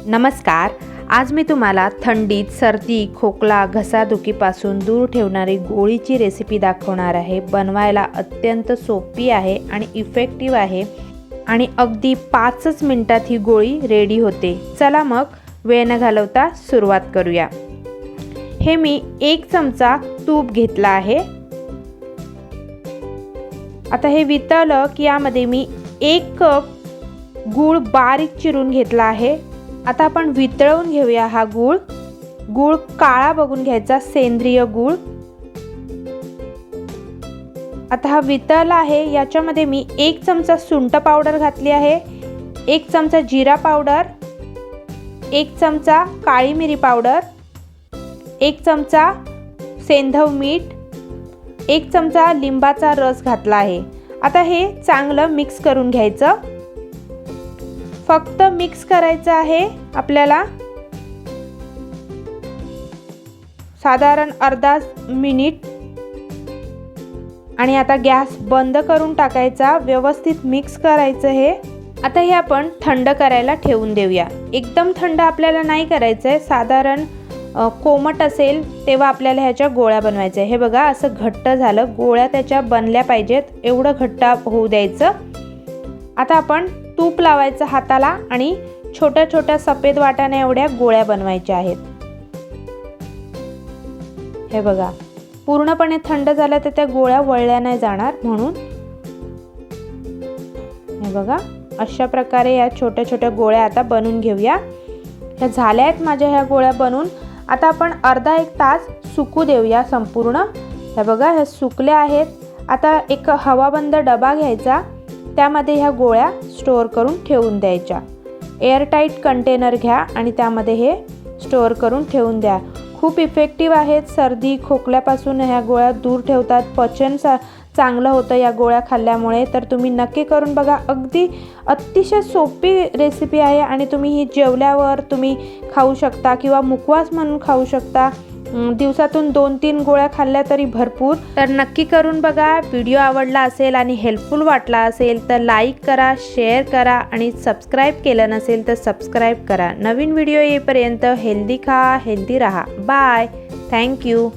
नमस्कार। आज मी तुम्हाला थंडीत सर्दी, खोकला, घसादुखीपासून दूर ठेवणारी गोळीची रेसिपी दाखवणार आहे। बनवायला अत्यंत सोपी आहे आणि इफेक्टिव्ह आहे आणि अगदी 5 मिनिटात ही गोळी रेडी होते। चला मग वेळ न घालवता सुरुवात करूया। हे मी 1 चमचा तूप घेतला आहे। आता हे वितळलं की यामध्ये मी 1 कप गूळ बारीक चिरून घेतला आहे। आता आपण वितळवून घेऊया हा गूळ। गूळ काळा बघून घ्यायचा, सेंद्रिय गूळ। आता हा वितळला आहे। याच्यामध्ये मी 1 चमचा सुंठ पावडर घातली आहे, 1 चमचा जिरा पावडर, 1 चमचा काळी मिरी पावडर, 1 चमचा सेंधव मीठ, 1 चमचा लिंबाचा रस घातला आहे। आता हे चांगलं मिक्स करून घ्यायचं। फक्त मिक्स करायचं आहे आपल्याला। साधारण अर्धा मिनिट आणि आता गॅस बंद करून टाकायचा। व्यवस्थित मिक्स करायचं हे। आता हे आपण थंड करायला ठेवून देऊया। एकदम थंड आपल्याला नाही करायचं आहे, साधारण कोमट असेल तेव्हा आपल्याला ह्याच्या गोळ्या बनवायच्या। हे बघा असं घट्ट झालं, गोळ्या त्याच्या बनल्या पाहिजेत, एवढं घट्ट होऊ द्यायचं। आता आपण तूप लावायचं हाताला आणि छोट्या छोट्या सफेद वाटाण्या एवढ्या गोळ्या बनवायच्या आहेत। हे बघा पूर्णपणे थंड झालं तर त्या गोळ्या वळल्या नाही जाणार, म्हणून हे बघा अशा प्रकारे या छोट्या छोट्या गोळ्या आता बनवून घेऊया। ह्या झाल्या आहेत माझ्या ह्या गोळ्या बनवून। आता आपण अर्धा 1 तास सुकू देऊया संपूर्ण। हे बघा हे सुकल्या आहेत। आता एक हवाबंद डबा घ्यायचा, त्यामध्ये ह्या गोळ्या स्टोअर करून ठेवून द्यायच्या। एअरटाईट कंटेनर घ्या आणि त्यामध्ये हे स्टोअर करून ठेवून द्या। खूप इफेक्टिव्ह आहेत, सर्दी खोकल्यापासून ह्या गोळ्या दूर ठेवतात। पचन चांगलं होतं या गोळ्या खाल्ल्यामुळे। तर तुम्ही नक्की करून बघा। अगदी अतिशय सोपी रेसिपी आहे आणि तुम्ही ही जेवल्यावर तुम्ही खाऊ शकता किंवा मुखवास म्हणून खाऊ शकता। दिवसातून 2-3 गोळ्या खाल्ल्या तरी भरपूर। तर नक्की करून बघा। व्हिडिओ आवडला असेल आणि हेल्पफुल वाटला असेल तर लाईक करा, शेअर करा आणि सबस्क्राईब केलं नसेल तर सबस्क्राईब करा। नवीन व्हिडिओ येईपर्यंत हेल्दी खा, हेल्दी राहा। Bye, thank you.